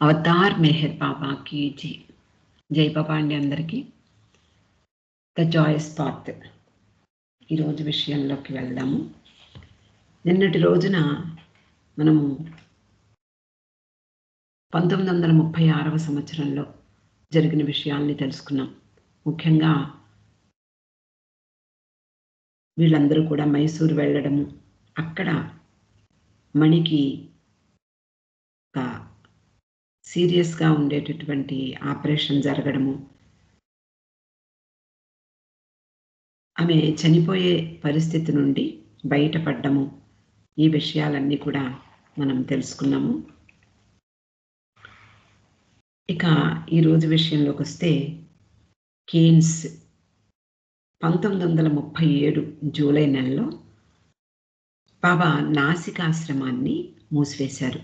Avatar Meher బాబాకి జై. జై బాబా అండి అందరికీ. ద జాయస్ పాత్ ఈరోజు విషయంలోకి వెళ్దాము. నిన్నటి రోజున మనము 1936వ సంవత్సరంలో జరిగిన విషయాల్ని తెలుసుకున్నాం. ముఖ్యంగా వీళ్ళందరూ కూడా మైసూరు వెళ్ళడము, అక్కడ మణికి ఒక సీరియస్గా ఉండేటటువంటి ఆపరేషన్ జరగడము, ఆమె చనిపోయే పరిస్థితి నుండి బయటపడ్డము, ఈ విషయాలన్నీ కూడా మనం తెలుసుకున్నాము. ఇక ఈరోజు విషయంలోకి వస్తే, కేన్స్ 1937 జూలై నెలలో బాబా నాసికాశ్రమాన్ని మూసివేశారు.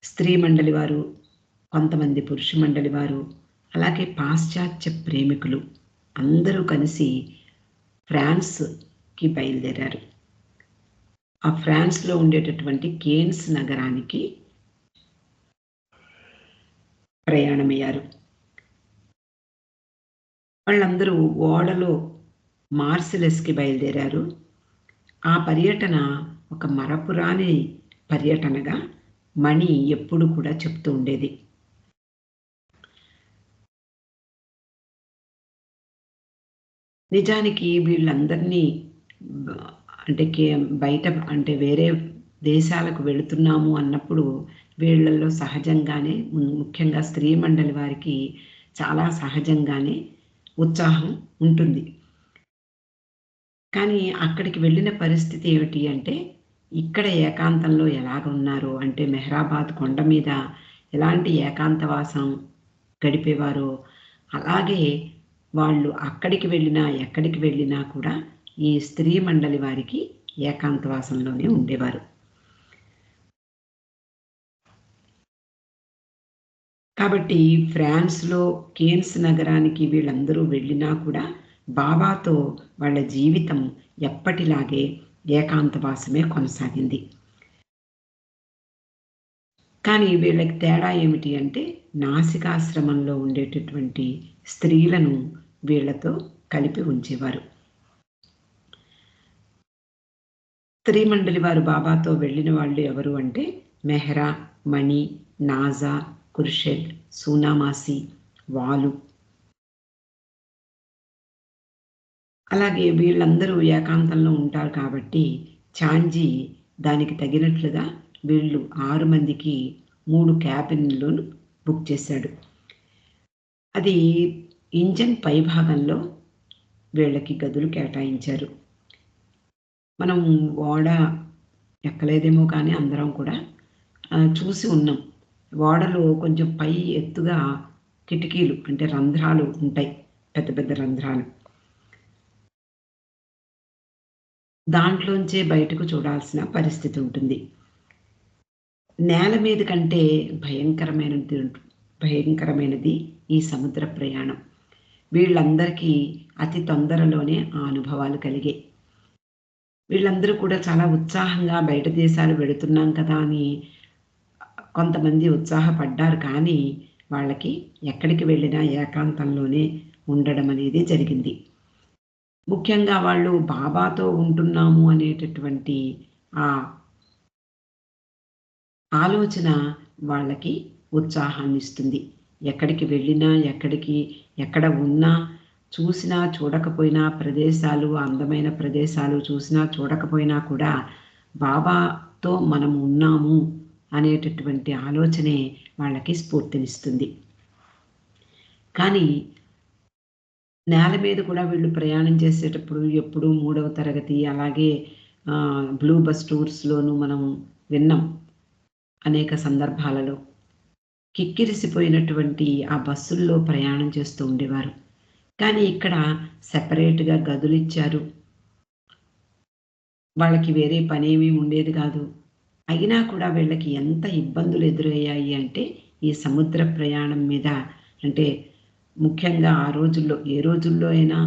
స్త్రీ మండలి వారు, కొంతమంది పురుష మండలి వారు, అలాగే పాశ్చాత్య ప్రేమికులు అందరూ కలిసి ఫ్రాన్స్కి బయలుదేరారు. ఆ ఫ్రాన్స్లో ఉండేటటువంటి కేన్స్ నగరానికి ప్రయాణమయ్యారు. వాళ్ళందరూ ఓడలో మార్సిలెస్కి బయలుదేరారు. ఆ పర్యటన ఒక మరపురాని పర్యటనగా మణి ఎప్పుడు కూడా చెప్తూ ఉండేది. నిజానికి వీళ్ళందరినీ బయట వేరే దేశాలకు వెళుతున్నాము అన్నప్పుడు వీళ్ళల్లో సహజంగానే, ముఖ్యంగా స్త్రీ మండలి వారికి చాలా సహజంగానే ఉత్సాహం ఉంటుంది. కానీ అక్కడికి వెళ్ళిన పరిస్థితి ఏమిటి అంటే, ఇక్కడ ఏకాంతంలో ఎలాగ ఉన్నారు అంటే, మెహరాబాద్ కొండ మీద ఎలాంటి ఏకాంతవాసం గడిపేవారో అలాగే వాళ్ళు అక్కడికి వెళ్ళినా ఎక్కడికి వెళ్ళినా కూడా ఈ స్త్రీ మండలి వారికి ఏకాంతవాసంలోనే ఉండేవారు. కాబట్టి ఫ్రాన్స్లో కేన్స్ నగరానికి వీళ్ళందరూ వెళ్ళినా కూడా బాబాతో వాళ్ళ జీవితం ఎప్పటిలాగే ఏకాంతవాసమే కొనసాగింది. కానీ వీళ్ళకి తేడా ఏమిటి అంటే, నాసికాశ్రమంలో ఉండేటటువంటి స్త్రీలను వీళ్లతో కలిపి ఉంచేవారు. స్త్రీ మండలి వారు బాబాతో వెళ్ళిన వాళ్ళు ఎవరు అంటే, మెహ్రా, మణి, నాజా, కుర్షెడ్, సూనామాసి, వాలు. అలాగే వీళ్ళందరూ ఏకాంతంలో ఉంటారు కాబట్టి చాంజీ దానికి తగినట్లుగా వీళ్ళు 6 మందికి 3 క్యాబిన్లను బుక్ చేశాడు. అది ఇంజన్ పైభాగంలో వీళ్ళకి గదులు కేటాయించారు. మనం ఓడ ఎక్కలేదేమో కానీ అందరం కూడా చూసి ఉన్నాం. ఓడలో కొంచెం పై ఎత్తుగా కిటికీలు అంటే రంధ్రాలు ఉంటాయి, పెద్ద పెద్ద రంధ్రాలు. దాంట్లోంచే బయటకు చూడాల్సిన పరిస్థితి ఉంటుంది. నేల మీద కంటే భయంకరమైనది ఈ సముద్ర ప్రయాణం. వీళ్ళందరికీ అతి తొందరలోనే ఆ అనుభవాలు కలిగాయి. వీళ్ళందరూ కూడా చాలా ఉత్సాహంగా బయట దేశాలు వెళుతున్నాం కదా అని కొంతమంది ఉత్సాహపడ్డారు. కానీ వాళ్ళకి ఎక్కడికి వెళ్ళినా ఏకాంతంలోనే ఉండడం అనేది జరిగింది. ముఖ్యంగా వాళ్ళు బాబాతో ఉంటున్నాము అనేటటువంటి ఆ ఆలోచన వాళ్ళకి ఉత్సాహాన్ని ఇస్తుంది. ఎక్కడికి వెళ్ళినా, ఎక్కడ ఉన్నా, చూసినా చూడకపోయినా, ప్రదేశాలు, అందమైన ప్రదేశాలు చూసినా చూడకపోయినా కూడా బాబాతో మనం ఉన్నాము అనేటటువంటి ఆలోచనే వాళ్ళకి స్ఫూర్తినిస్తుంది. కానీ నేల మీద కూడా వీళ్ళు ప్రయాణం చేసేటప్పుడు ఎప్పుడు 3వ తరగతి అలాగే బ్లూ బస్ టూర్స్లోనూ మనం విన్నాం. అనేక సందర్భాలలో కిక్కిరిసిపోయినటువంటి ఆ బస్సుల్లో ప్రయాణం చేస్తూ ఉండేవారు. కానీ ఇక్కడ సెపరేట్గా గదులు ఇచ్చారు. వాళ్ళకి వేరే పనేమీ ఉండేది కాదు. అయినా కూడా వీళ్ళకి ఎంత ఇబ్బందులు ఎదురయ్యాయి అంటే, ఈ సముద్ర ప్రయాణం మీద అంటే ముఖ్యంగా ఆ రోజుల్లో, ఏ రోజుల్లో అయినా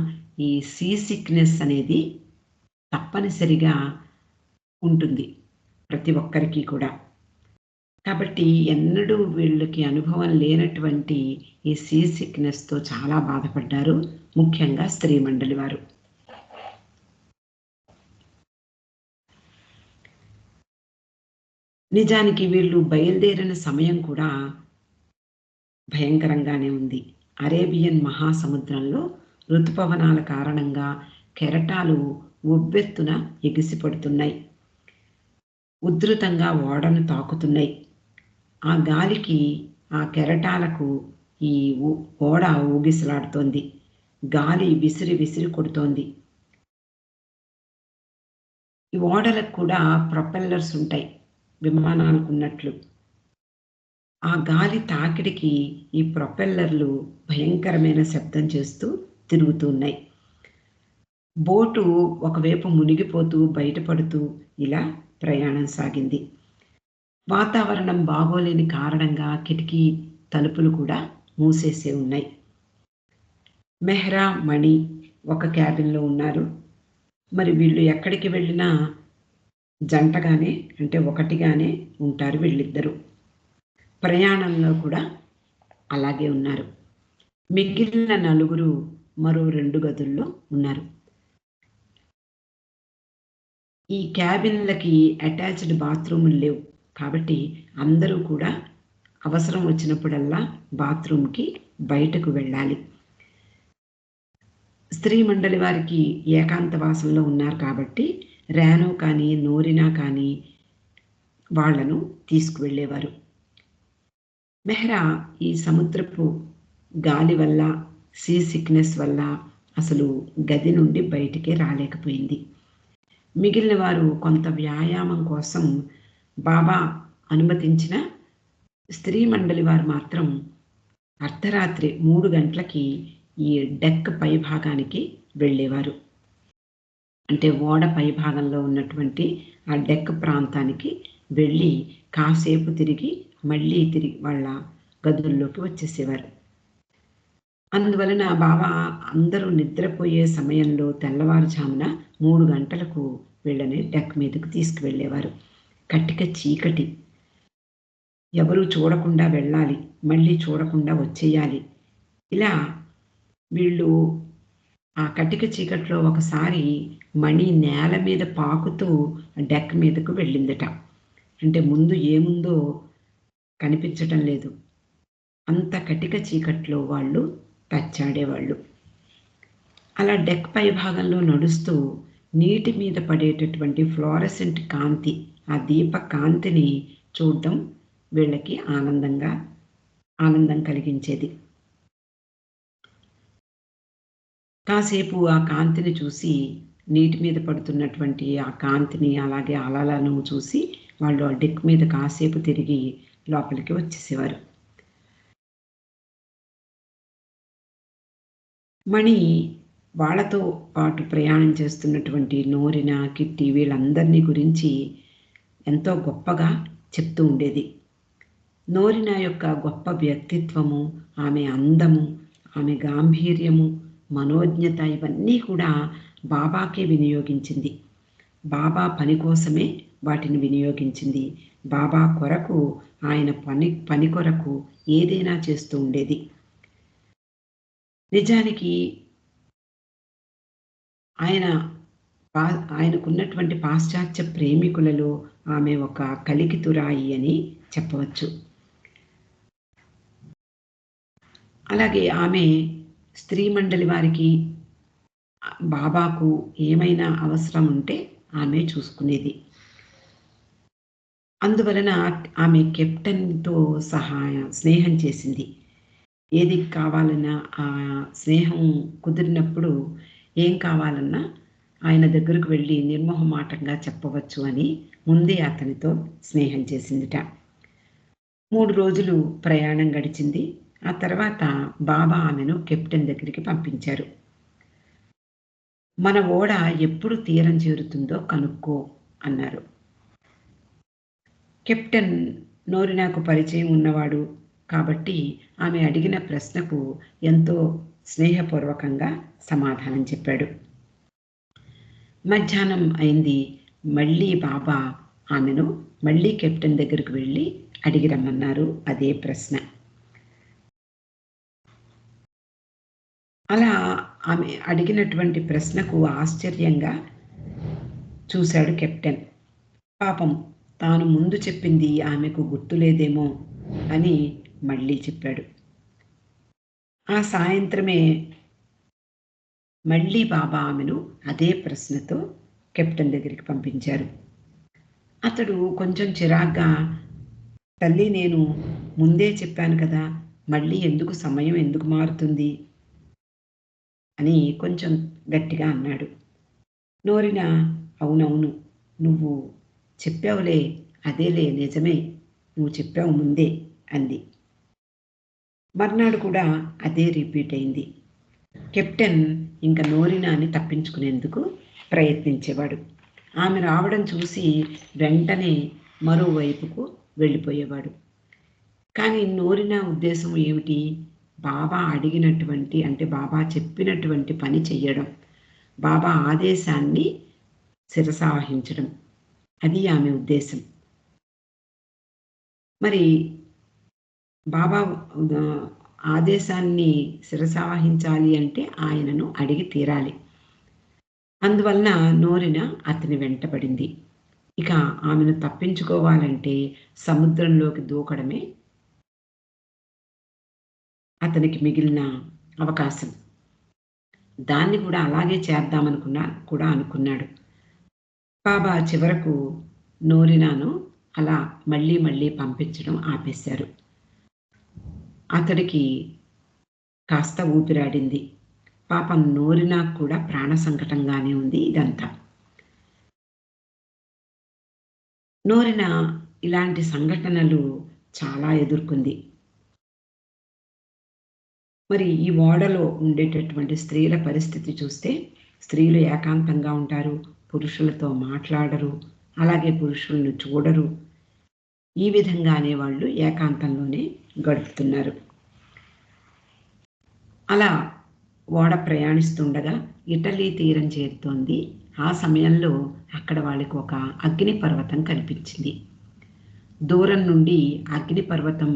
ఈ సీ సిక్నెస్ అనేది తప్పనిసరిగా ఉంటుంది ప్రతి ఒక్కరికి కూడా. కాబట్టి ఎన్నడూ వీళ్ళకి అనుభవం లేనటువంటి ఈ సీ సిక్‌నెస్‌తో చాలా బాధపడ్డారు. ముఖ్యంగా స్త్రీ మండలి వారు. నిజానికి వీళ్ళు బయలుదేరిన సమయం కూడా భయంకరంగానే ఉంది. అరేబియన్ మహాసముద్రంలో ఋతుపవనాల కారణంగా కెరటాలు ఉవ్వెత్తున ఎగిసిపడుతున్నాయి. ఉధృతంగా ఓడను తాకుతున్నాయి. ఆ గాలికి, ఆ కెరటాలకు ఈ ఓడ ఊగిసలాడుతోంది. గాలి విసిరి విసిరి కొడుతోంది. ఈ ఓడలకు కూడా ప్రొపెల్లర్స్ ఉంటాయి. విమానాలకున్నట్లు. ఆ గాలి తాకిడికి ఈ ప్రొపెల్లర్లు భయంకరమైన శబ్దం చేస్తూ తిరుగుతున్నాయి. బోటు ఒకవైపు మునిగిపోతూ, బయటపడుతూ ఇలా ప్రయాణం సాగింది. వాతావరణం బాగోలేని కారణంగా కిటికీ తలుపులు కూడా మూసేసే ఉన్నాయి. మెహ్రా, మణి ఒక క్యాబిన్‌లో ఉన్నారు. మరి వీళ్ళు ఎక్కడికి వెళ్ళినా జంటగానే అంటే ఒకటిగానే ఉంటారు వీళ్ళిద్దరూ. ప్రయాణంలో కూడా అలాగే ఉన్నారు. మిగిలిన నలుగురు మరో 2 గదుల్లో ఉన్నారు. ఈ క్యాబిన్‌లకి అటాచ్డ్ బాత్రూములు లేవు. కాబట్టి అందరూ కూడా అవసరం వచ్చినప్పుడల్లా బాత్రూమ్‌కి బయటకు వెళ్ళాలి. స్త్రీ మండలి వారికి ఏకాంతవాసంలో ఉన్నారు కాబట్టి రానో కానీ, నోరినా కానీ వాళ్ళను తీసుకువెళ్ళేవారు. మెహ్రా ఈ సముద్రపు గాలి వల్ల, సీ సిక్‌నెస్ వల్ల అసలు గది నుండి బయటికే రాలేకపోయింది. మిగిలిన వారు కొంత వ్యాయామం కోసం బాబా అనుమతించిన స్త్రీ మండలి వారు మాత్రం అర్ధరాత్రి 3 గంటలకి ఈ డెక్ పైభాగానికి వెళ్ళేవారు. అంటే ఓడ పైభాగంలో ఉన్నటువంటి ఆ డెక్ ప్రాంతానికి వెళ్ళి కాసేపు తిరిగి మళ్ళీ తిరిగి వాళ్ళ గదుల్లోకి వచ్చేసేవారు. అందువలన బాబా అందరూ నిద్రపోయే సమయంలో తెల్లవారుజామున 3 గంటలకు వీళ్ళని డెక్ మీదకు తీసుకువెళ్ళేవారు. కటిక చీకటి. ఎవరూ చూడకుండా వెళ్ళాలి. మళ్ళీ చూడకుండా వచ్చేయాలి. ఇలా వీళ్ళు ఆ కటిక చీకట్లో ఒకసారి మణి నేల మీద పాకుతూ డెక్ మీదకు వెళ్ళిందట. అంటే ముందు ఏముందో కనిపించటం లేదు. అంత కటిక చీకట్లో వాళ్ళు తచ్చాడేవాళ్ళు. అలా డెక్ పై భాగంలో నడుస్తూ నీటి మీద పడేటటువంటి ఫ్లోరసెంట్ కాంతి, ఆ దీప కాంతిని చూడడం వీళ్ళకి ఆనందం కలిగించేది. కాసేపు ఆ కాంతిని చూసి, నీటి మీద పడుతున్నటువంటి ఆ కాంతిని, అలాగే అలలను చూసి వాళ్ళు ఆ డెక్ మీద కాసేపు తిరిగి లోపలికి వచ్చేసేవారు. మణి వాళ్ళతో పాటు ప్రయాణం చేస్తున్నటువంటి నోరిన, కిట్టి వీళ్ళందరినీ గురించి ఎంతో గొప్పగా చెప్తూ ఉండేది. నోరిన యొక్క గొప్ప వ్యక్తిత్వము, ఆమె అందము, ఆమె గాంభీర్యము, మనోజ్ఞత ఇవన్నీ కూడా బాబాకే వినియోగించింది. బాబా పని కోసమే వాటిని వినియోగించింది. బాబా కొరకు ఆయన పని కొరకు ఏదైనా చేస్తూ ఉండేది. నిజానికి ఆయన ఆయనకున్నటువంటి పాశ్చాత్య ప్రేమికులలో ఆమె ఒక కలికితురాయి అని చెప్పవచ్చు. అలాగే ఆమె స్త్రీ మండలి వారికి, బాబాకు ఏమైనా అవసరం ఉంటే ఆమె చూసుకునేది. అందువలన ఆమె కెప్టెన్‌తో స్నేహం చేసింది. ఏది కావాలన్నా స్నేహం కుదిరినప్పుడు ఏం కావాలన్నా ఆయన దగ్గరకు వెళ్ళి నిర్మొహమాటంగా చెప్పవచ్చు అని ముందే అతనితో స్నేహం చేసిందిట. 3 రోజులు ప్రయాణం గడిచింది. ఆ తర్వాత బాబా ఆమెను కెప్టెన్ దగ్గరికి పంపించారు. మన ఓడ ఎప్పుడు తీరం చేరుతుందో కనుక్కో అన్నారు. కెప్టెన్ నోరినాకు పరిచయం ఉన్నవాడు కాబట్టి ఆమె అడిగిన ప్రశ్నకు ఎంతో స్నేహపూర్వకంగా సమాధానం చెప్పాడు. మధ్యాహ్నం అయింది. మళ్ళీ బాబా ఆమెను మళ్ళీ కెప్టెన్ దగ్గరికి వెళ్ళి అడిగి రమ్మన్నారు. అదే ప్రశ్న. అలా ఆమె అడిగినటువంటి ప్రశ్నకు ఆశ్చర్యంగా చూశాడు కెప్టెన్. పాపం తాను ముందు చెప్పింది ఆమెకు గుర్తులేదేమో అని మళ్ళీ చెప్పాడు. ఆ సాయంత్రమే మళ్ళీ బాబా ఆమెను అదే ప్రశ్నతో కెప్టెన్ దగ్గరికి పంపించారు. అతడు కొంచెం చిరాగ్గా, తల్లి నేను ముందే చెప్పాను కదా, మళ్ళీ సమయం ఎందుకు మారుతుంది అని కొంచెం గట్టిగా అన్నాడు. నోరిన, అవునవును నువ్వు చెప్పావులే, అదేలే నిజమే, నువ్వు చెప్పావు ముందే అంది. మర్నాడు కూడా అదే రిపీట్ అయింది. కెప్టెన్ ఇంక నోరినాని తప్పించుకునేందుకు ప్రయత్నించేవాడు. ఆమె రావడం చూసి వెంటనే మరోవైపుకు వెళ్ళిపోయేవాడు. కానీ నోరిన ఉద్దేశం ఏమిటి? బాబా అడిగినటువంటి అంటే బాబా చెప్పినటువంటి పని చెయ్యడం, బాబా ఆదేశాన్ని శిరసావహించడం, అది ఆమె ఉద్దేశం. మరి బాబా ఆదేశాన్ని శిరసావహించాలి అంటే ఆయనను అడిగి తీరాలి. అందువలన నోరిన అతని వెంటపడింది. ఇక ఆమెను తప్పించుకోవాలంటే సముద్రంలోకి దూకడమే అతనికి మిగిలిన అవకాశం. దాన్ని కూడా అలాగే అనుకున్నాడు. బాబా చివరకు నోరినాను అలా మళ్ళీ మళ్ళీ పంపించడం ఆపేశారు. అతడికి కాస్త ఊపిరాడింది. పాపం నోరినా కూడా ప్రాణ సంకటంగానే ఉంది ఇదంతా. నోరిన ఇలాంటి సంఘటనలు చాలా ఎదుర్కొంది. మరి ఈ ఓడలో ఉండేటటువంటి స్త్రీల పరిస్థితి చూస్తే, స్త్రీలు ఏకాంతంగా ఉంటారు, పురుషులతో మాట్లాడరు, అలాగే పురుషులను చూడరు. ఈ విధంగానే వాళ్ళు ఏకాంతంలోనే గడుపుతున్నారు. అలా ఓడ ప్రయాణిస్తుండగా ఇటలీ తీరం చేరుతోంది. ఆ సమయంలో అక్కడ వాళ్ళకి ఒక అగ్నిపర్వతం కనిపించింది. దూరం నుండి అగ్నిపర్వతం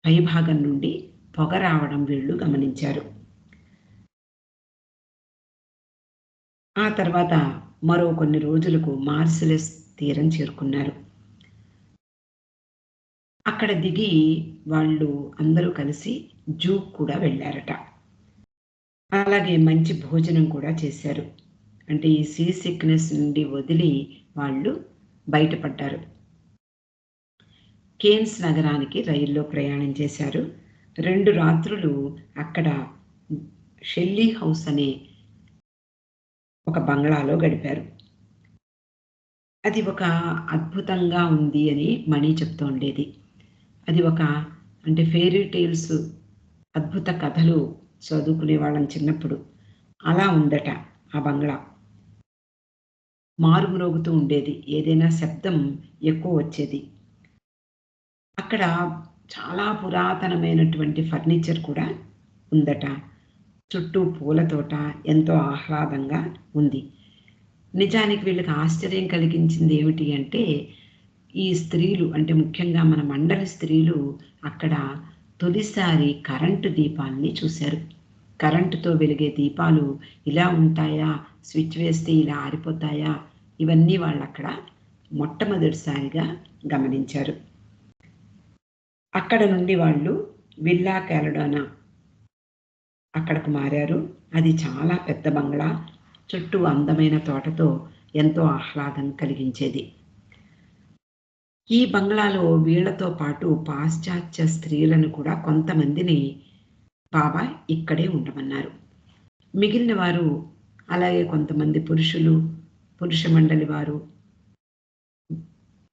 పైభాగం నుండి పొగ రావడం వీళ్ళు గమనించారు. ఆ తర్వాత మరో కొన్ని రోజులకు మార్సిలెస్ తీరం చేరుకున్నారు. అక్కడ దిగి వాళ్ళు అందరూ కలిసి జూ కూడా వెళ్ళారట. అలాగే మంచి భోజనం కూడా చేశారు. అంటే ఈ సీ సిక్నెస్ నుండి వదిలి వాళ్ళు బయటపడ్డారు. కేన్స్ నగరానికి రైల్లో ప్రయాణం చేశారు. 2 రాత్రులు అక్కడ షెల్లీ హౌస్ అనే ఒక బంగ్లాలో గడిపారు. అది ఒక అద్భుతంగా ఉంది అని మణి చెప్తూ ఉండేది. అది ఒక అంటే ఫెయిరీ టేల్స్, అద్భుత కథలు చదువుకునే వాళ్ళం చిన్నప్పుడు. అలా ఉందట ఆ బంగ్లా. మారుమ్రోగుతూ ఉండేది. ఏదైనా శబ్దం ఎక్కువ వచ్చేది. అక్కడ చాలా పురాతనమైనటువంటి ఫర్నిచర్ కూడా ఉందట. చుట్టూ పూల తోట ఎంతో ఆహ్లాదంగా ఉంది. నిజానికి వీళ్ళకి ఆశ్చర్యం కలిగించింది ఏమిటి అంటే, ఈ స్త్రీలు అంటే ముఖ్యంగా మన మండలి స్త్రీలు అక్కడ తొలిసారి కరెంటు దీపాల్ని చూశారు. కరెంటుతో వెలిగే దీపాలు ఇలా ఉంటాయా, స్విచ్ వేస్తే ఇలా ఆరిపోతాయా, ఇవన్నీ వాళ్ళు అక్కడ మొట్టమొదటిసారిగా గమనించారు. అక్కడ నుండి వాళ్ళు విల్లా క్యాలడోనా అక్కడకు మారారు. అది చాలా పెద్ద బంగ్లా, చుట్టూ అందమైన తోటతో ఎంతో ఆహ్లాదం కలిగించేది. ఈ బంగ్లాలో వీళ్లతో పాటు పాశ్చాత్య స్త్రీలను కూడా కొంతమందిని బాబా ఇక్కడే ఉండమన్నారు. మిగిలిన వారు అలాగే కొంతమంది పురుష మండలి వారు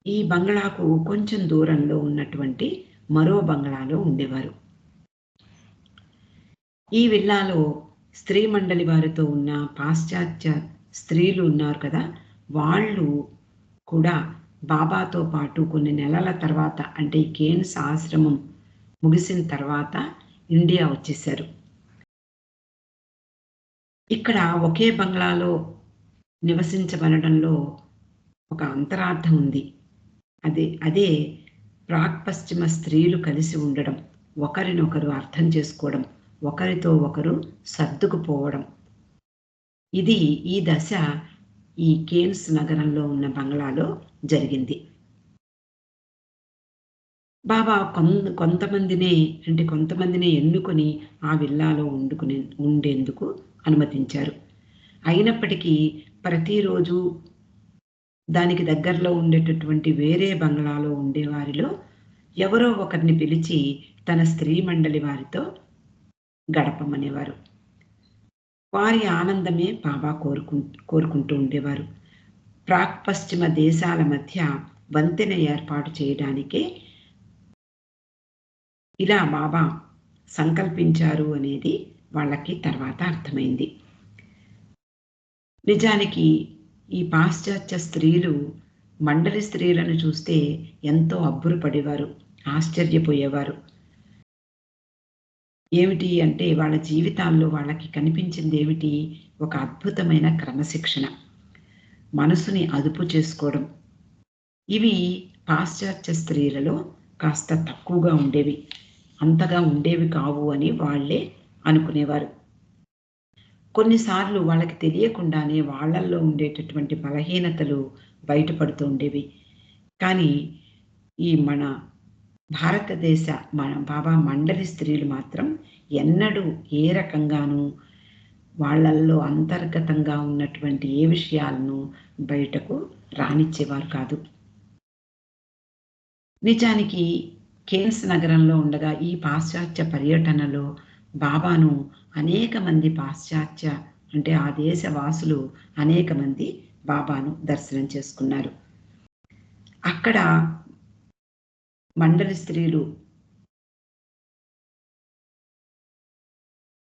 ఈ బంగ్లాకు కొంచెం దూరంలో ఉన్నటువంటి మరో బంగ్లాలో ఉండేవారు. ఈ విల్లాలో స్త్రీ మండలి వారితో ఉన్న పాశ్చాత్య స్త్రీలు ఉన్నారు కదా, వాళ్ళు కూడా బాబాతో పాటు కొన్ని నెలల తర్వాత అంటే ఈ కేన్స్ ఆశ్రమం ముగిసిన తర్వాత ఇండియా వచ్చేశారు. ఇక్కడ ఒకే బంగ్లాలో నివసించబడడంలో ఒక అంతరార్థం ఉంది. అదే పశ్చిమ స్త్రీలు కలిసి ఉండడం, ఒకరినొకరు అర్థం చేసుకోవడం, ఒకరితో ఒకరు సర్దుకుపోవడం. ఇది ఈ దశ ఈ కేన్స్ నగరంలో ఉన్న బంగ్లాలో జరిగింది. బాబా కొంతమందినే ఎన్నుకొని ఆ విల్లాలో ఉండేందుకు అనుమతించారు. అయినప్పటికీ ప్రతిరోజు దానికి దగ్గరలో ఉండేటటువంటి వేరే బంగ్లాలో ఉండేవారిలో ఎవరో ఒకరిని పిలిచి తన స్త్రీ మండలి వారితో గడపమనేవారు. వారి ఆనందమే బాబా కోరుకుంటూ ఉండేవారు. పశ్చిమ దేశాల మధ్య వంతెన ఏర్పాటు చేయడానికే ఇలా బాబా సంకల్పించారు అనేది వాళ్ళకి తర్వాత అర్థమైంది. నిజానికి ఈ పాశ్చాత్య స్త్రీలు మండలి స్త్రీలను చూస్తే ఎంతో అబ్బురపడేవారు, ఆశ్చర్యపోయేవారు. ఏమిటి అంటే వాళ్ళ జీవితాల్లో వాళ్ళకి కనిపించింది ఏమిటి? ఒక అద్భుతమైన క్రమశిక్షణ, మనసుని అదుపు చేసుకోవడం. ఇవి పాశ్చాత్య స్త్రీలలో కాస్త తక్కువగా ఉండేవి, అంతగా ఉండేవి కావు అని వాళ్ళే అనుకునేవారు. కొన్నిసార్లు వాళ్ళకి తెలియకుండానే వాళ్ళల్లో ఉండేటటువంటి బలహీనతలు బయటపడుతూ ఉండేవి. కానీ ఈ మన బాబా మండలి స్త్రీలు మాత్రం ఎన్నడూ ఏ రకంగానూ వాళ్ళల్లో అంతర్గతంగా ఉన్నటువంటి ఏ విషయాలను బయటకు రానిచ్చేవారు కాదు. నిజానికి కేన్స్ నగరంలో ఉండగా ఈ పాశ్చాత్య పర్యటనలో బాబాను అనేక మంది అంటే ఆ దేశ వాసులు అనేక మంది బాబాను దర్శనం చేసుకున్నారు. అక్కడ మండలి స్త్రీలు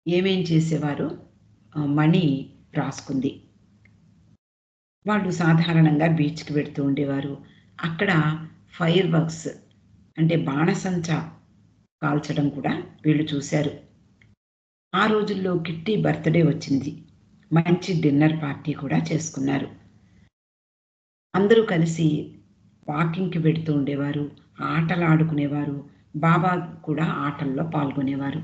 ఏమేం చేసేవారు? మణి రాసుకుంది. వాళ్ళు సాధారణంగా బీచ్‌కి వెళ్తూ ఉండేవారు. అక్కడ ఫైర్ వర్క్స్ అంటే బాణసంచా కాల్చడం కూడా వీళ్ళు చూశారు. ఆ రోజుల్లో కిట్టి బర్త్‌డే వచ్చింది. మంచి డిన్నర్ పార్టీ కూడా చేసుకున్నారు. అందరూ కలిసి వాకింగ్‌కి వెడుతూ ఉండేవారు, ఆటలాడుకునేవారు. బాబా కూడా ఆటల్లో పాల్గొనేవారు.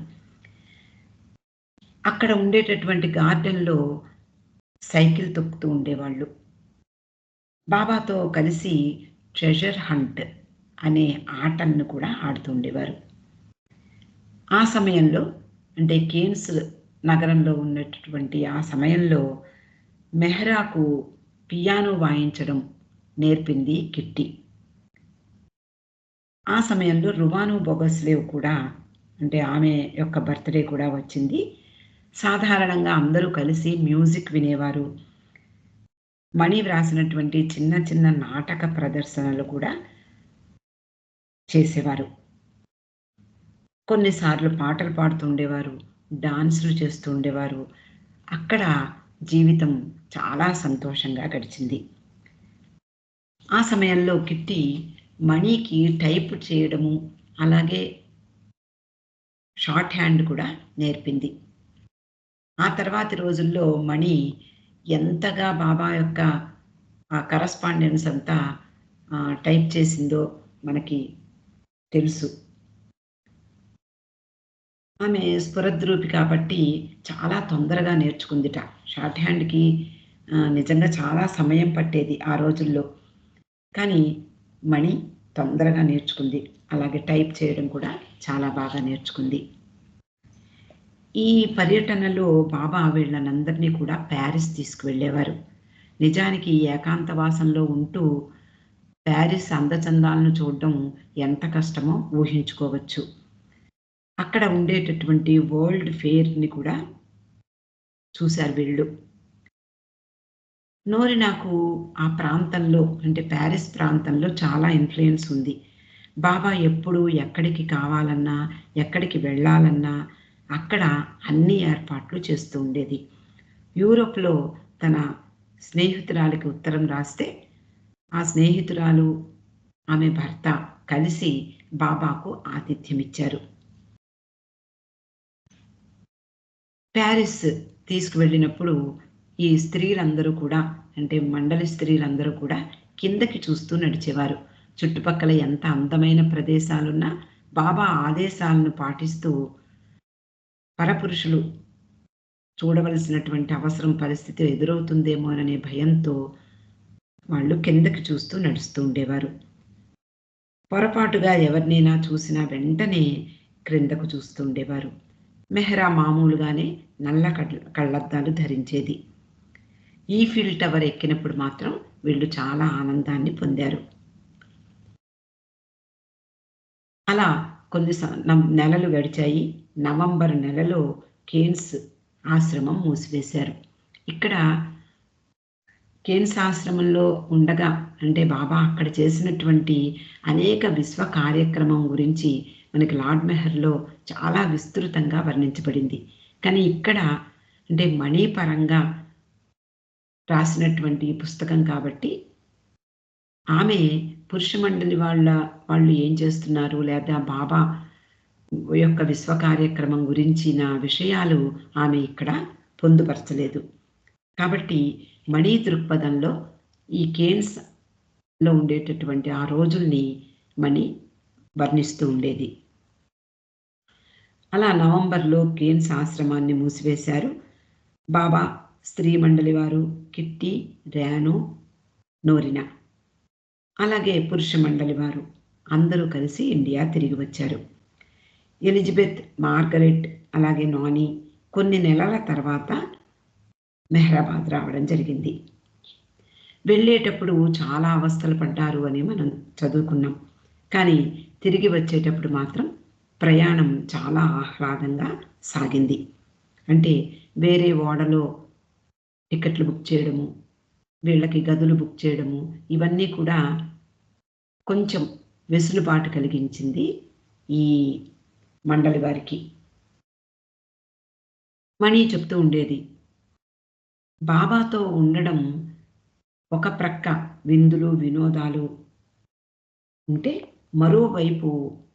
అక్కడ ఉండేటటువంటి గార్డెన్‌లో సైకిల్ తొక్కుతూ ఉండేవాళ్ళు. బాబాతో కలిసి ట్రెజర్ హంట్ అనే ఆటలను కూడా ఆడుతూ ఉండేవారు. ఆ సమయంలో అంటే కేన్స్ నగరంలో ఉన్నటువంటి ఆ సమయంలో మెహ్రాకు పియానో వాయించడం నేర్పింది కిట్టి. ఆ సమయంలో రువాను బొగస్లేవ్ కూడా అంటే ఆమె యొక్క బర్త్‌డే కూడా వచ్చింది. సాధారణంగా అందరూ కలిసి మ్యూజిక్ వినేవారు. మణి వ్రాసినటువంటి చిన్న చిన్న నాటక ప్రదర్శనలు కూడా చేసేవారు. కొన్నిసార్లు పాటలు పాడుతూ ఉండేవారు, డాన్సులు చేస్తూ ఉండేవారు. అక్కడ జీవితం చాలా సంతోషంగా గడిచింది. ఆ సమయంలో కిట్టి మణికి టైప్ చేయడము, అలాగే షార్ట్ హ్యాండ్ కూడా నేర్పింది. ఆ తర్వాతి రోజుల్లో మణి ఎంతగా బాబా యొక్క ఆ కరస్పాండెన్స్ అంతా టైప్ చేసిందో మనకి తెలుసు. ఆమె స్ఫురద్రూపి కాబట్టి చాలా తొందరగా నేర్చుకుందిట. షార్ట్ హ్యాండ్‌కి నిజంగా చాలా సమయం పట్టేది ఆ రోజుల్లో. కానీ మణి తొందరగా నేర్చుకుంది. అలాగే టైప్ చేయడం కూడా చాలా బాగా నేర్చుకుంది. ఈ పర్యటనలో బాబా వీళ్ళనందరినీ కూడా ప్యారిస్ తీసుకువెళ్ళేవారు. నిజానికి ఏకాంతవాసంలో ఉంటూ ప్యారిస్ అందచందాలను చూడడం ఎంత కష్టమో ఊహించుకోవచ్చు. అక్కడ ఉండేటటువంటి వరల్డ్ ఫెయిర్‌ని కూడా చూశారు వీళ్ళు. నాకు ఆ ప్రాంతంలో అంటే ప్యారిస్ ప్రాంతంలో చాలా ఇన్‌ఫ్లూయెన్స్ ఉంది. బాబా ఎప్పుడు ఎక్కడికి కావాలన్నా, ఎక్కడికి వెళ్ళాలన్నా అక్కడ అన్ని ఏర్పాట్లు చేస్తూ ఉండేది. యూరోప్‌లో తన స్నేహితురాలికి ఉత్తరం రాస్తే, ఆ స్నేహితురాలు, ఆమె భర్త కలిసి బాబాకు ఆతిథ్యమిచ్చారు. ప్యారిస్ తీసుకువెళ్ళినప్పుడు ఈ స్త్రీలందరూ కూడా అంటే మండలి స్త్రీలందరూ కూడా కిందకి చూస్తూ నడిచేవారు. చుట్టుపక్కల ఎంత అందమైన ప్రదేశాలున్నా బాబా ఆదేశాలను పాటిస్తూ పరపురుషులు చూడవలసినటువంటి అవసరం పరిస్థితి ఎదురవుతుందేమోననే భయంతో వాళ్ళు కిందకి చూస్తూ నడుస్తూ ఉండేవారు. పొరపాటుగా ఎవరినైనా చూసినా వెంటనే క్రిందకు చూస్తూ ఉండేవారు. మెహ్రా మామూలుగానే నల్ల కళ్ళద్దాలు ధరించేది. ఈఫిల్ టవర్ ఎక్కినప్పుడు మాత్రం వీళ్ళు చాలా ఆనందాన్ని పొందారు. అలా కొన్ని నెలలు గడిచాయి. నవంబర్ నెలలో కేన్స్ ఆశ్రమం మూసివేశారు. ఇక్కడ కేన్స్ ఆశ్రమంలో ఉండగా అంటే బాబా అక్కడ చేసినటువంటి అనేక విశ్వ కార్యక్రమం గురించి మనకి లార్డ్ మెహర్‌లో చాలా విస్తృతంగా వర్ణించబడింది. కానీ ఇక్కడ అంటే మణిపరంగా రాసినటువంటి పుస్తకం కాబట్టి ఆమె పురుష మండలి వాళ్ళు ఏం చేస్తున్నారు లేదా బాబా యొక్క విశ్వ కార్యక్రమం గురించిన విషయాలు ఆమె ఇక్కడ పొందుపరచలేదు. కాబట్టి మణి దృక్పథంలో ఈ కేన్స్‌లో ఉండేటటువంటి ఆ రోజుల్ని మణి వర్ణిస్తూ ఉండేది. అలా నవంబర్‌లో కేన్స్ ఆశ్రమాన్ని మూసివేశారు. బాబా, స్త్రీ మండలి వారు, కిట్టి, ర్యానో, నోరినా అలాగే పురుష మండలి వారు అందరూ కలిసి ఇండియా తిరిగి వచ్చారు. ఎలిజబెత్, మార్గరెట్ అలాగే నాని కొన్ని నెలల తర్వాత మెహ్రాబాద్ రావడం జరిగింది. వెళ్ళేటప్పుడు చాలా అవస్థలు పడ్డారు అని మనం చదువుకున్నాం. కానీ తిరిగి వచ్చేటప్పుడు మాత్రం ప్రయాణం చాలా ఆహ్లాదంగా సాగింది. అంటే వేరే ఓడలో టికెట్లు బుక్ చేయడము, వీళ్ళకి గదులు బుక్ చేయడము ఇవన్నీ కూడా కొంచెం వెసులుబాటు కలిగించింది ఈ మండలి వారికి. మణి చెప్తూ ఉండేది, బాబాతో ఉండడం ఒక ప్రక్క విందులు, వినోదాలు ఉంటే మరోవైపు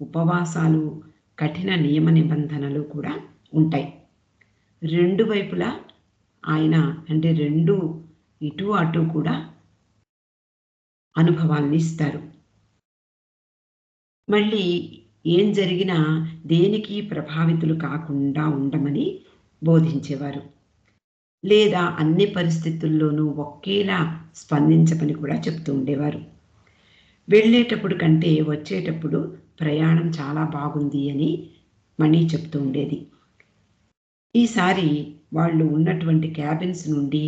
ఉపవాసాలు, కఠిన నియమ నిబంధనలు కూడా ఉంటాయి. రెండు వైపులా ఆయన అంటే రెండు ఇటు అటు కూడా అనుభవాల్ని ఇస్తారు. మళ్ళీ ఏం జరిగినా దేనికి ప్రభావితులు కాకుండా ఉండమని బోధించేవారు. లేదా అన్ని పరిస్థితుల్లోనూ ఒకేలా స్పందించమని కూడా చెప్తూ ఉండేవారు. వెళ్ళేటప్పుడు కంటే వచ్చేటప్పుడు ప్రయాణం చాలా బాగుంది అని మణి చెప్తూ ఉండేది. ఈసారి వాళ్ళు ఉన్నటువంటి క్యాబిన్స్ నుండి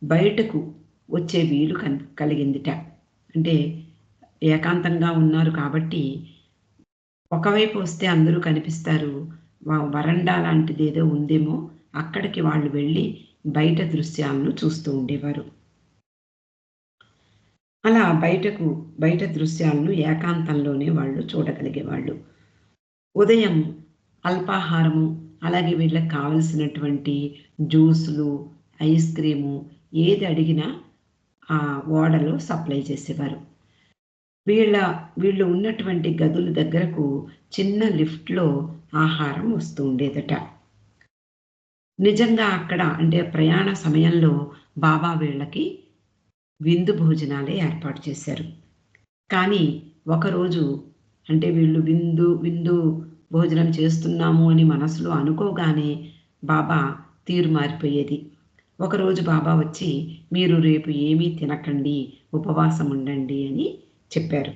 బయటకు వచ్చే వీలు కలిగిందిట. అంటే ఏకాంతంగా ఉన్నారు కాబట్టి ఒకవైపు వస్తే అందరూ కనిపిస్తారు. వరండా లాంటిదేదో ఉందేమో అక్కడికి వాళ్ళు వెళ్ళి బయట దృశ్యాలను చూస్తూ ఉండేవారు. అలా బయట దృశ్యాలను ఏకాంతంలోనే వాళ్ళు చూడగలిగేవాళ్ళు. ఉదయం అల్పాహారము అలాగే వీళ్ళకి కావలసినటువంటి జ్యూసులు, ఐస్ క్రీము ఏది అడిగినా ఆ ఓడలో సప్లై చేసేవారు. వీళ్ళు ఉన్నటువంటి గదుల దగ్గరకు చిన్న లిఫ్ట్‌లో ఆహారం వస్తూ ఉండేదట. నిజంగా అక్కడ అంటే ప్రయాణ సమయంలో బాబా వీళ్ళకి విందు భోజనాలే ఏర్పాటు చేశారు. కానీ ఒకరోజు అంటే వీళ్ళు విందు భోజనం చేస్తున్నాము అని మనసులో అనుకోగానే బాబా తీరు మారిపోయేది. ఒకరోజు బాబా వచ్చి మీరు రేపు ఏమీ తినకండి, ఉపవాసం ఉండండి అని చెప్పారు.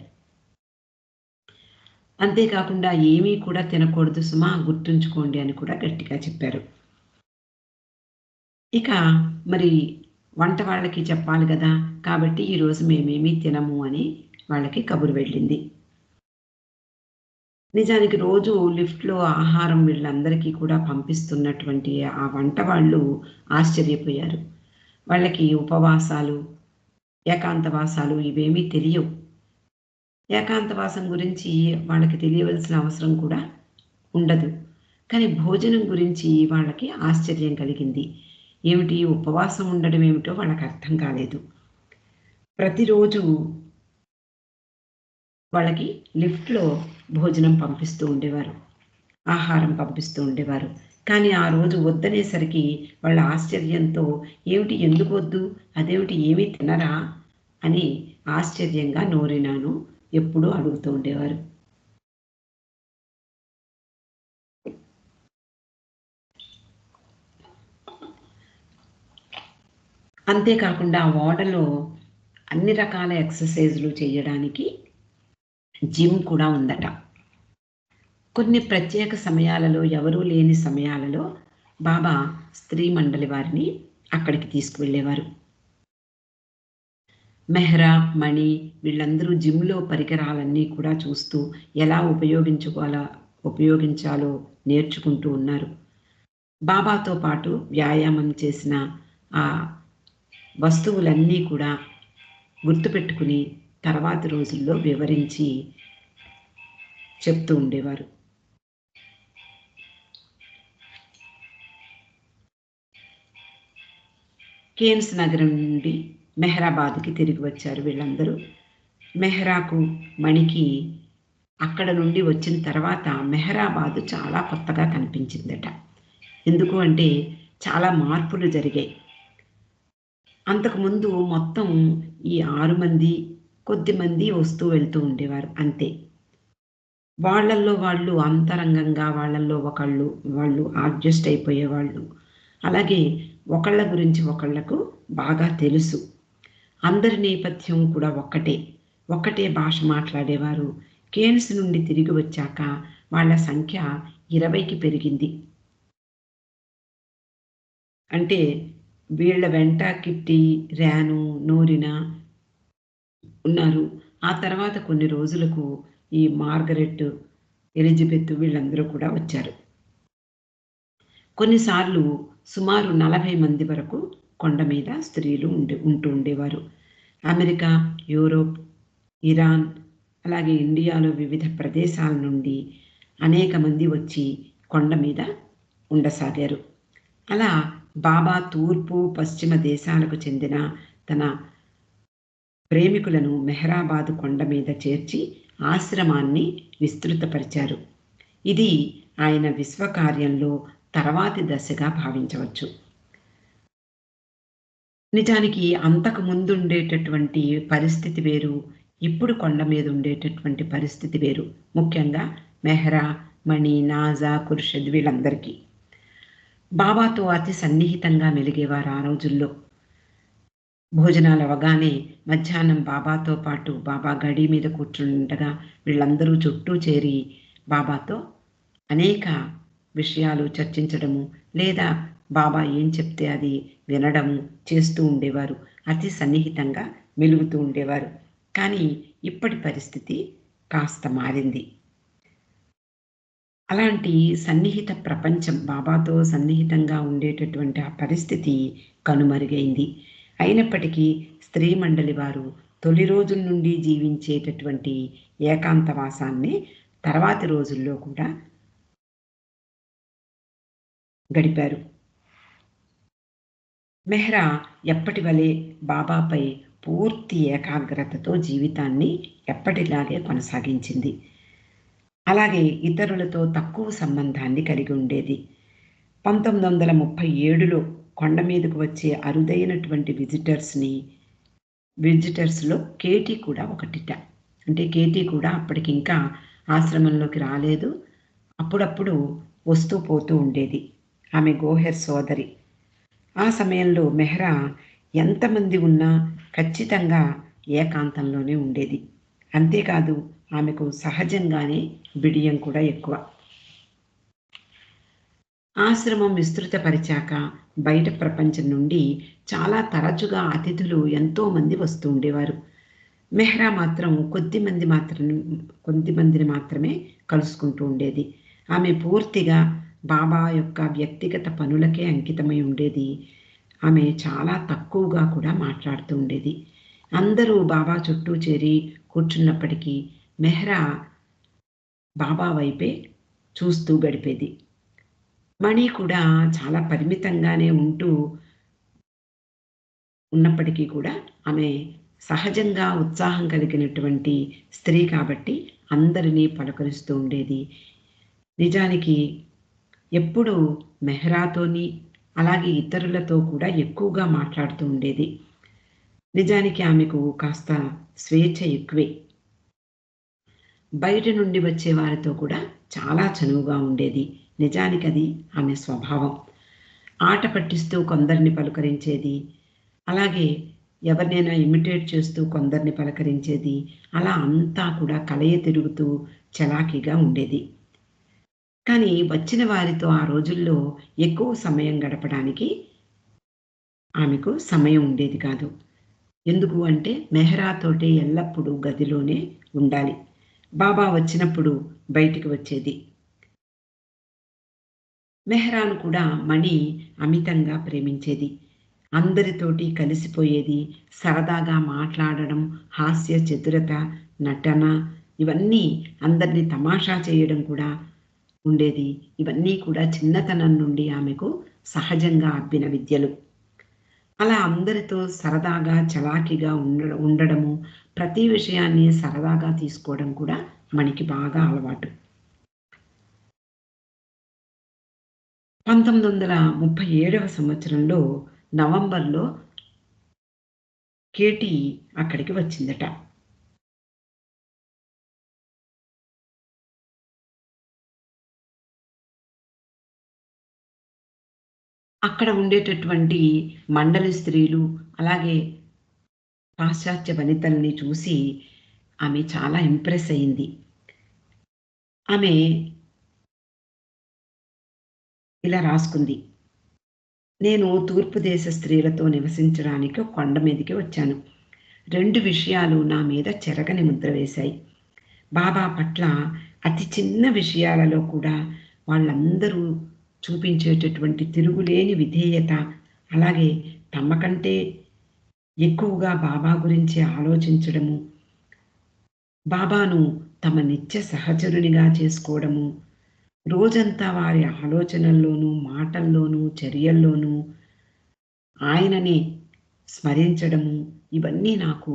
అంతేకాకుండా ఏమీ కూడా తినకూడదు సుమా, గుర్తుంచుకోండి అని కూడా గట్టిగా చెప్పారు. ఇక మరి వంట వాళ్ళకి చెప్పాలి కదా! కాబట్టి ఈరోజు మేమేమీ తినము అని వాళ్ళకి కబురు వెళ్ళింది. నిజానికి రోజు లిఫ్ట్‌లో ఆహారం వీళ్ళందరికీ కూడా పంపిస్తున్నటువంటి ఆ వంట వాళ్ళు ఆశ్చర్యపోయారు. వాళ్ళకి ఉపవాసాలు, ఏకాంతవాసాలు ఇవేమీ తెలియవు. ఏకాంతవాసం గురించి వాళ్ళకి తెలియవలసిన అవసరం కూడా ఉండదు. కానీ భోజనం గురించి వాళ్ళకి ఆశ్చర్యం కలిగింది. ఏమిటి ఉపవాసం ఉండడం ఏమిటో వాళ్ళకి అర్థం కాలేదు. ప్రతిరోజు వాళ్ళకి లిఫ్ట్‌లో భోజనం పంపిస్తూ ఉండేవారు. ఆహారం పంపిస్తూ ఉండేవారు. కానీ ఆ రోజు వద్దనేసరికి వాళ్ళ ఆశ్చర్యంతో ఏమిటి ఎందుకు వద్దు? అదేమిటి ఏమీ తినరా? అని ఆశ్చర్యంగా నోరినాను ఎప్పుడూ అడుగుతూ ఉండేవారు. అంతేకాకుండా ఆ ఓడలో అన్ని రకాల ఎక్సర్‌సైజులు చేయడానికి జిమ్ కూడా ఉందట. కొన్ని ప్రత్యేక సమయాలలో ఎవరూ లేని సమయాలలో బాబా స్త్రీ మండలి వారిని అక్కడికి తీసుకువెళ్ళేవారు. మెహ్రా, మణి వీళ్ళందరూ జిమ్‌లో పరికరాలన్నీ కూడా చూస్తూ ఎలా ఉపయోగించాలో నేర్చుకుంటూ ఉన్నారు. బాబాతో పాటు వ్యాయామం చేసిన ఆ వస్తువులన్నీ కూడా గుర్తుపెట్టుకుని తర్వాతి రోజుల్లో వివరించి చెప్తూ ఉండేవారు. కేన్స్ నగరం నుండి మెహ్రాబాద్‌కి తిరిగి వచ్చారు వీళ్ళందరూ. మెహ్రాకు, మణికి అక్కడ నుండి వచ్చిన తర్వాత మెహ్రాబాద్ చాలా కొత్తగా కనిపించిందట. ఎందుకు అంటే చాలా మార్పులు జరిగాయి. అంతకుముందు మొత్తం ఈ 6 మంది, కొద్దిమంది వస్తూ వెళ్తూ ఉండేవారు అంతే. వాళ్ళల్లో వాళ్ళు అంతరంగంగా వాళ్ళల్లో వాళ్ళు అడ్జస్ట్ అయిపోయేవాళ్ళు. అలాగే ఒకళ్ళ గురించి ఒకళ్ళకు బాగా తెలుసు. అందరి నేపథ్యం కూడా ఒక్కటే. ఒక్కటే భాష మాట్లాడేవారు. కేన్స్ నుండి తిరిగి వచ్చాక వాళ్ళ సంఖ్య 20కి పెరిగింది. అంటే వీళ్ళ వెంట కిట్టి, రాను, నోరినా ఉన్నారు. ఆ తర్వాత కొన్ని రోజులకు ఈ మార్గరెట్, ఎలిజబెత్ వీళ్ళందరూ కూడా వచ్చారు. కొన్నిసార్లు సుమారు 40 మంది వరకు కొండ మీద స్త్రీలు ఉంటూ ఉండేవారు. అమెరికా, యూరోప్, ఇరాన్, అలాగే ఇండియాలో వివిధ ప్రదేశాల నుండి అనేక మంది వచ్చి కొండ మీద ఉండసాగారు. అలా బాబా తూర్పు, పశ్చిమ దేశాలకు చెందిన తన ప్రేమికులను మెహ్రాబాదు కొండ మీద చేర్చి ఆశ్రమాన్ని విస్తృతపరిచారు. ఇది ఆయన విశ్వకార్యంలో తర్వాతి దశగా భావించవచ్చు. నిజానికి అంతకు ముందుండేటటువంటి పరిస్థితి వేరు, ఇప్పుడు కొండ మీద ఉండేటటువంటి పరిస్థితి వేరు. ముఖ్యంగా మెహ్రా, మణి, నాజా, ఖుర్షిద్ వీళ్ళందరికీ. బాబాతో అతి సన్నిహితంగా మెలిగేవారు ఆ రోజుల్లో. భోజనాలవగానే మధ్యాహ్నం బాబాతో పాటు బాబా గడీ మీద కూర్చుండగా వీళ్ళందరూ చుట్టూ చేరి బాబాతో అనేక విషయాలు చర్చించడము, లేదా బాబా ఏం చెప్తే అది వినడము చేస్తూ ఉండేవారు. అతి సన్నిహితంగా మెలుగుతూ ఉండేవారు. కానీ ఇప్పటి పరిస్థితి కాస్త మారింది. అలాంటి సన్నిహిత ప్రపంచం బాబాతో సన్నిహితంగా ఉండేటటువంటి ఆ పరిస్థితి కనుమరుగైంది. అయినప్పటికీ స్త్రీ మండలి వారు తొలి రోజుల నుండి జీవించేటటువంటి ఏకాంతవాసాన్ని తర్వాతి రోజుల్లో కూడా గడిపారు. మెహ్రా ఎప్పటివలే బాబాపై పూర్తి ఏకాగ్రతతో జీవితాన్ని ఎప్పటిలాగే కొనసాగించింది. అలాగే ఇతరులతో తక్కువ సంబంధాన్ని కలిగి ఉండేది. 1937లో కొండ మీదకు వచ్చే అరుదైనటువంటి విజిటర్స్‌లో కేటీ కూడా ఒకటిట. అంటే కేటీ కూడా అప్పటికింకా ఆశ్రమంలోకి రాలేదు. అప్పుడప్పుడు వస్తూ పోతూ ఉండేది. ఆమె గోహెర్ సోదరి. ఆ సమయంలో మెహ్రా ఎంతమంది ఉన్నా ఖచ్చితంగా ఏకాంతంలోనే ఉండేది. అంతేకాదు ఆమెకు సహజంగానే బిడియం కూడా ఎక్కువ. ఆశ్రమం విస్తృతపరిచాక బయట ప్రపంచం నుండి చాలా తరచుగా అతిథులు ఎంతోమంది వస్తూ ఉండేవారు. మెహ్రా మాత్రం కొద్దిమందిని మాత్రమే కలుసుకుంటూ ఉండేది. ఆమె పూర్తిగా బాబా యొక్క వ్యక్తిగత పనులకే అంకితమై ఉండేది. ఆమె చాలా తక్కువగా కూడా మాట్లాడుతూ ఉండేది. అందరూ బాబా చుట్టూ చేరి కూర్చున్నప్పటికీ మెహ్రా బాబా వైపే చూస్తూ గడిపేది. మణి కూడా చాలా పరిమితంగానే ఉన్నప్పటికీ కూడా ఆమె సహజంగా ఉత్సాహం కలిగినటువంటి స్త్రీ కాబట్టి అందరినీ పలకరిస్తూ ఉండేది. నిజానికి ఎప్పుడూ మెహ్రాతోని, అలాగే ఇతరులతో కూడా ఎక్కువగా మాట్లాడుతూ ఉండేది. నిజానికి ఆమెకు కాస్త స్వేచ్ఛ ఎక్కువే. బయట నుండి వచ్చే వారితో కూడా చాలా చనువుగా ఉండేది. నిజానికది ఆమె స్వభావం. ఆట పట్టిస్తూ కొందరిని పలుకరించేది. అలాగే ఎవరినైనా ఇమిటేట్ చేస్తూ కొందరిని పలకరించేది. అలా అంతా కూడా కలయ తిరుగుతూ చలాకీగా ఉండేది. కానీ వచ్చిన వారితో ఆ రోజుల్లో ఎక్కువ సమయం గడపడానికి ఆమెకు సమయం ఉండేది కాదు. ఎందుకు అంటే మెహరాతోటి ఎల్లప్పుడూ గదిలోనే ఉండాలి. బాబా వచ్చినప్పుడు బయటికి వచ్చేది. మెహరాను కూడా మణి అమితంగా ప్రేమించేది. అందరితోటి కలిసిపోయేది. సరదాగా మాట్లాడడం, హాస్య చతురత, నటన ఇవన్నీ అందరిని తమాషా చేయడం కూడా ఉండేది. ఇవన్నీ కూడా చిన్నతనం నుండి ఆమెకు సహజంగా అబ్బిన విద్యలు. అలా అందరితో సరదాగా, చలాకీగా ఉండడము, ప్రతి విషయాన్ని సరదాగా తీసుకోవడం కూడా మణికి బాగా అలవాటు. 1937వ సంవత్సరంలో నవంబర్‌లో కేటీ అక్కడికి వచ్చిందట. అక్కడ ఉండేటటువంటి మండలి స్త్రీలు, అలాగే పాశ్చాత్య వనితల్ని చూసి ఆమె చాలా ఇంప్రెస్ అయింది. ఆమె ఇలా రాసుకుంది. నేను తూర్పు దేశ స్త్రీలతో నివసించడానికి కొండ మీదకి వచ్చాను. 2 విషయాలు నా మీద చెరగని ముద్ర వేశాయి. బాబా పట్ల అతి చిన్న విషయాలలో కూడా వాళ్ళందరూ చూపించేటటువంటి తిరుగులేని విధేయత, అలాగే తమ కంటే ఎక్కువగా బాబా గురించి ఆలోచించడము, బాబాను తమ నిత్య సహచరునిగా చేసుకోవడము, రోజంతా వారి ఆలోచనల్లోనూ, మాటల్లోనూ, చర్యల్లోనూ ఆయనని స్మరించడము, ఇవన్నీ నాకు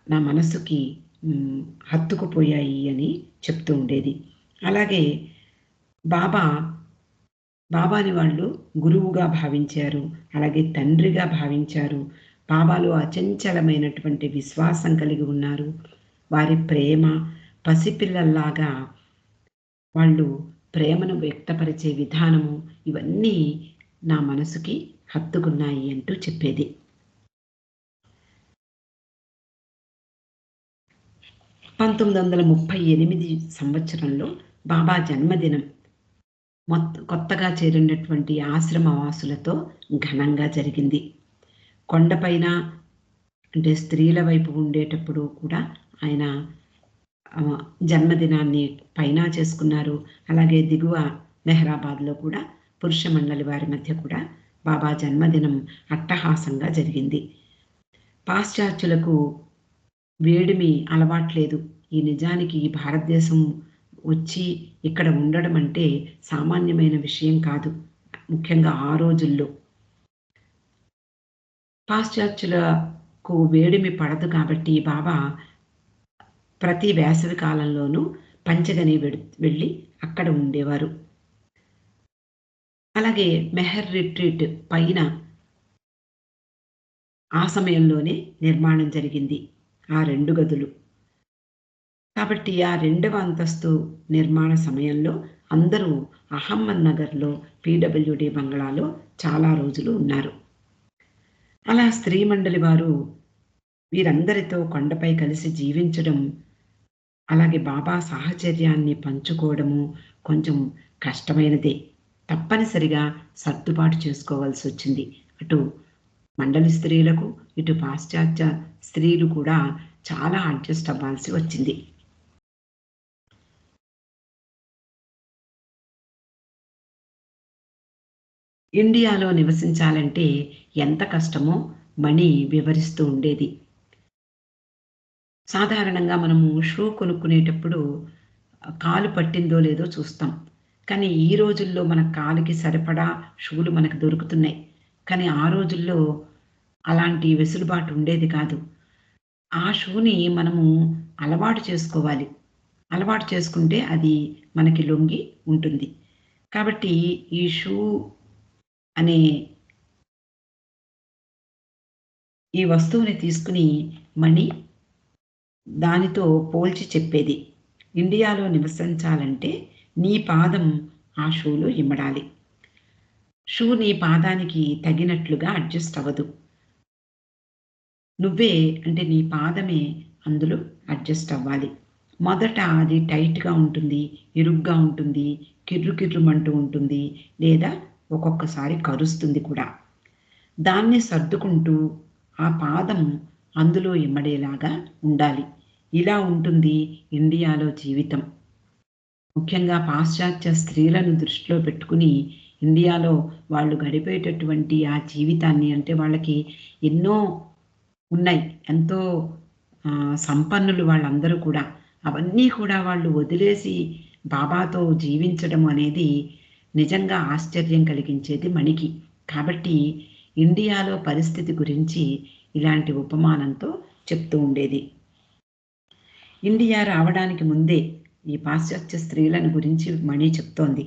నా మనసుకి హ్మ్, హత్తుకుపోయాయి అని చెప్తూ ఉండేది. అలాగే బాబా బాబాని వాళ్ళు గురువుగా భావించారు. అలాగే తండ్రిగా భావించారు. బాబాలో అచంచలమైనటువంటి విశ్వాసం కలిగి ఉన్నారు. వారి ప్రేమ పసిపిల్లల్లాగా వాళ్ళు ప్రేమను వ్యక్తపరిచే విధానము ఇవన్నీ నా మనసుకి హత్తుకున్నాయి అంటూ చెప్పేది. 1938 సంవత్సరంలో బాబా జన్మదినం కొత్తగా చేరినటువంటి ఆశ్రమవాసులతో ఘనంగా జరిగింది. కొండపైన అంటే స్త్రీల వైపు ఉండేటప్పుడు కూడా ఆయన జన్మదినాన్ని పైన చేసుకున్నారు. అలాగే దిగువ మెహరాబాద్‌లో కూడా పురుష మండలి వారి మధ్య కూడా బాబా జన్మదినం అట్టహాసంగా జరిగింది. పాశ్చాత్యులకు వేడిమి అలవాట్లేదు. నిజానికి ఈ భారతదేశం వచ్చి ఇక్కడ ఉండడం అంటే సామాన్యమైన విషయం కాదు. ముఖ్యంగా ఆ రోజుల్లో. పాశ్చాత్యులకు వేడిమి పడదు కాబట్టి బాబా ప్రతి వేసవి కాలంలోనూ పంచగని వెళ్ళి అక్కడ ఉండేవారు. అలాగే మెహర్ రిట్రీట్ పైన ఆ సమయంలోనే నిర్మాణం జరిగింది. ఆ 2 గదులు. కాబట్టి ఆ 2వ అంతస్తు నిర్మాణ సమయంలో అందరూ అహమ్మద్ నగర్‌లో పీడబ్ల్యూడీ బంగళాలో చాలా రోజులు ఉన్నారు. అలా స్త్రీ మండలి వారు వీరందరితో కొండపై కలిసి జీవించడం, అలాగే బాబా సాహచర్యాన్ని పంచుకోవడము కొంచెం కష్టమైనదే. తప్పనిసరిగా సర్దుబాటు చేసుకోవాల్సొచ్చింది. అటు మండలి స్త్రీలకు, ఇటు పాశ్చాత్య స్త్రీలు కూడా చాలా అడ్జస్ట్ అవ్వాల్సి వచ్చింది. ఇండియాలో నివసించాలంటే ఎంత కష్టమో మణి వివరిస్తూ ఉండేది. సాధారణంగా మనము షూ కొనుక్కునేటప్పుడు కాలు పట్టిందో లేదో చూస్తాం. కానీ ఈ రోజుల్లో మన కాలికి సరిపడా షూలు మనకు దొరుకుతున్నాయి. కానీ ఆ రోజుల్లో అలాంటి వెసులుబాటు ఉండేది కాదు. ఆ షూని మనము అలవాటు చేసుకోవాలి. అలవాటు చేసుకుంటే అది మనకి లొంగి ఉంటుంది. కాబట్టి ఈ షూ అనే ఈ వస్తువుని తీసుకొని మణి దానితో పోల్చి చెప్పేది. ఇండియాలో నివసించాలంటే నీ పాదం ఆ షూలో ఇమడాలి. షూ నీ పాదానికి తగినట్లుగా అడ్జస్ట్ అవ్వదు. నువ్వే అంటే నీ పాదమే అందులో అడ్జస్ట్ అవ్వాలి. మొదట అది టైట్‌గా ఉంటుంది, ఇరుగ్గా ఉంటుంది, కిర్రుమంటూ ఉంటుంది, లేదా ఒక్కొక్కసారి కరుస్తుంది కూడా. దాన్ని సర్దుకుంటూ ఆ పాదం అందులో ఇమ్మడేలాగా ఉండాలి. ఇలా ఉంటుంది ఇండియాలో జీవితం. ముఖ్యంగా పాశ్చాత్య స్త్రీలను దృష్టిలో పెట్టుకుని ఇండియాలో వాళ్ళు గడిపేటటువంటి ఆ జీవితాన్ని అంటే వాళ్ళకి ఎన్నో ఉన్నాయి. ఎంతో సంపన్నులు వాళ్ళందరూ కూడా. అవన్నీ కూడా వాళ్ళు వదిలేసి బాబాతో జీవించడం అనేది నిజంగా ఆశ్చర్యం కలిగించేది మణికి. కాబట్టి ఇండియాలో పరిస్థితి గురించి ఇలాంటి ఉపమానంతో చెప్తూ ఉండేది. ఇండియా రావడానికి ముందే ఈ పాశ్చాత్య స్త్రీలను గురించి మణి చెప్తోంది.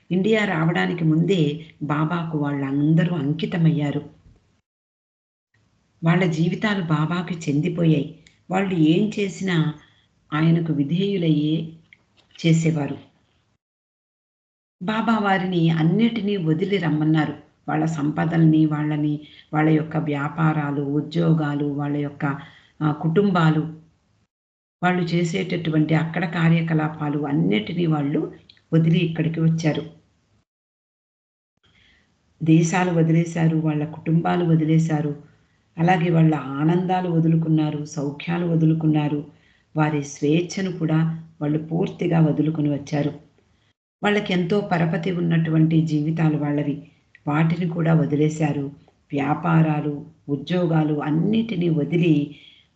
ఇండియా రావడానికి ముందే బాబాకు వాళ్ళందరూ అంకితమయ్యారు. వాళ్ళ జీవితాలు బాబాకి చెందిపోయాయి. వాళ్ళు ఏం చేసినా ఆయనకు విధేయులయ్యే చేసేవారు. బాబా వారిని అన్నిటినీ వదిలి రమ్మన్నారు. వాళ్ళ సంపదల్ని, వాళ్ళ యొక్క వ్యాపారాలు, ఉద్యోగాలు, వాళ్ళ యొక్క కుటుంబాలు, వాళ్ళు చేసేటటువంటి అక్కడ కార్యకలాపాలు అన్నిటినీ వాళ్ళు వదిలి ఇక్కడికి వచ్చారు. దేశాలు వదిలేశారు, వాళ్ళ కుటుంబాలు వదిలేశారు. అలాగే వాళ్ళ ఆనందాలు వదులుకున్నారు, సౌఖ్యాలు వదులుకున్నారు. వారి స్వేచ్ఛను కూడా వాళ్ళు పూర్తిగా వదులుకొని వచ్చారు. వాళ్ళకెంతో పరపతి ఉన్నటువంటి జీవితాలు వాళ్ళవి. వాటిని కూడా వదిలేశారు. వ్యాపారాలు, ఉద్యోగాలు అన్నిటిని వదిలి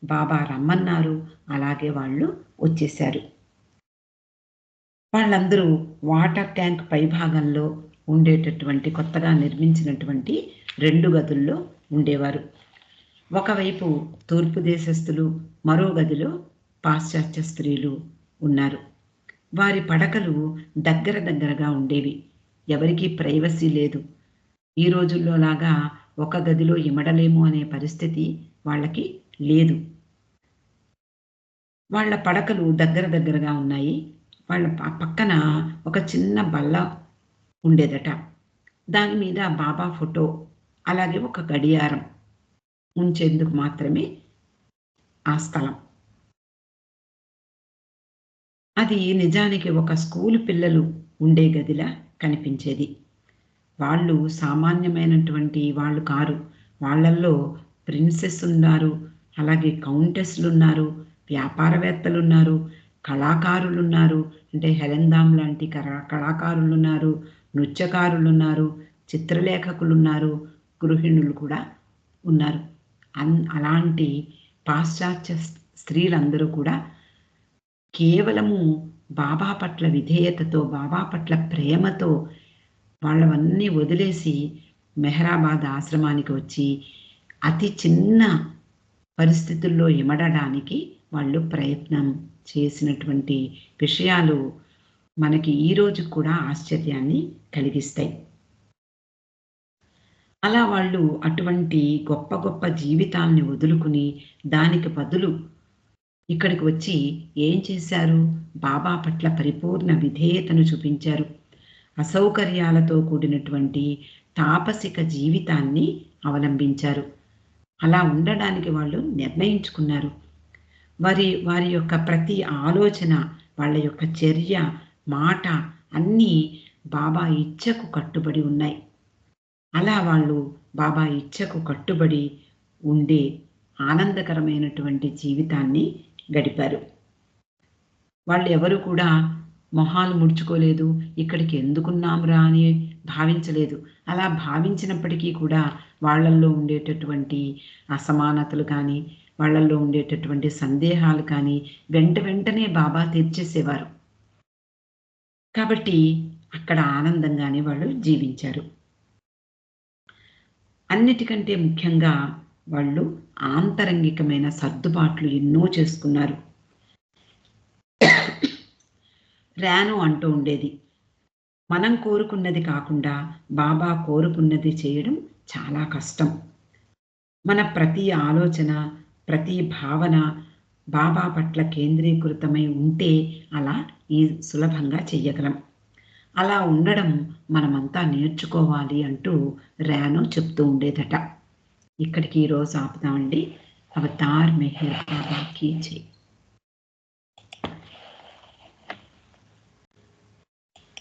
బాబా రమ్మన్నారు. అలాగే వాళ్ళు వచ్చేశారు. వాళ్ళందరూ వాటర్ ట్యాంక్ పైభాగంలో ఉండేటటువంటి కొత్తగా నిర్మించినటువంటి 2 గదుల్లో ఉండేవారు. ఒకవైపు తూర్పు దేశస్థులు, మరో గదిలో పాశ్చాత్య స్త్రీలు ఉన్నారు. వారి పడకలు దగ్గరగా ఉండేవి. ఎవరికీ ప్రైవసీ లేదు. ఈ రోజుల్లో లాగా ఒక గదిలో ఇమడలేము అనే పరిస్థితి వాళ్ళకి లేదు. వాళ్ళ పడకలు దగ్గరగా ఉన్నాయి. వాళ్ళ పక్కన ఒక చిన్న బల్ల ఉండేదట. దాని మీద బాబా ఫోటో, అలాగే ఒక గడియారం ఉంచేందుకు మాత్రమే ఆ స్థలం. అది నిజానికి ఒక స్కూలు పిల్లలు ఉండే గదిలా కనిపించేది. వాళ్ళు సామాన్యమైనటువంటి వాళ్ళు కారు. వాళ్ళల్లో ప్రిన్సెస్ ఉన్నారు, అలాగే కౌంటెస్‌లున్నారు, వ్యాపారవేత్తలున్నారు, కళాకారులున్నారు. అంటే హెలెన్ లాంటి కళాకారులున్నారు, నృత్యకారులున్నారు, చిత్రలేఖకులున్నారు, గృహిణులు కూడా ఉన్నారు. అలాంటి పాశ్చాత్య స్త్రీలందరూ కూడా కేవలము బాబా పట్ల విధేయతతో, బాబా పట్ల ప్రేమతో వాళ్ళవన్నీ వదిలేసి మెహరాబాద్ ఆశ్రమానికి వచ్చి అతి చిన్న పరిస్థితుల్లో ఇమడడానికి వాళ్ళు ప్రయత్నం చేసినటువంటి విషయాలు మనకి ఈ రోజు కూడా ఆశ్చర్యాన్ని కలిగిస్తాయి. అలా వాళ్ళు అటువంటి గొప్ప జీవితాల్ని వదులుకుని దానికి బదులు ఇక్కడికి వచ్చి ఏం చేశారు? బాబా పట్ల పరిపూర్ణ విధేయతను చూపించారు. అసౌకర్యాలతో కూడినటువంటి తాపసిక జీవితాన్ని అవలంబించారు. అలా ఉండడానికి వాళ్ళు నిర్ణయించుకున్నారు. వారి యొక్క ప్రతి ఆలోచన, వాళ్ళ యొక్క చర్య, మాట అన్నీ బాబా ఇచ్ఛకు కట్టుబడి ఉన్నాయి. అలా వాళ్ళు బాబా ఇచ్ఛకు కట్టుబడి ఉండే ఆనందకరమైనటువంటి జీవితాన్ని గడిపారు. వాళ్ళు ఎవరు కూడా మొహాలు ముడుచుకోలేదు. ఇక్కడికి ఎందుకున్నాంరా అని భావించలేదు. అలా భావించినప్పటికీ కూడా వాళ్ళల్లో ఉండేటటువంటి అసమానతలు కానీ, వాళ్ళల్లో ఉండేటటువంటి సందేహాలు కానీ వెంటనే బాబా తీర్చేసేవారు. కాబట్టి అక్కడ ఆనందంగానే వాళ్ళు జీవించారు. అన్నిటికంటే ముఖ్యంగా వాళ్ళు ఆంతరంగికమైన సర్దుబాట్లు ఎన్నో చేసుకున్నారు. రాను అంటూ ఉండేది. మనం కోరుకున్నది కాకుండా బాబా కోరుకున్నది చేయడం చాలా కష్టం. మన ప్రతి ఆలోచన, ప్రతి భావన బాబా పట్ల కేంద్రీకృతమై ఉంటే అలా సులభంగా చెయ్యగలం. అలా ఉండడం మనమంతా నేర్చుకోవాలి అంటూ ర్యానో చెప్తూ ఉండేదట. ఇక్కడికి ఈరోజు ఆపుదామండి. అవతార్ మెహర్ బాబాకి జై.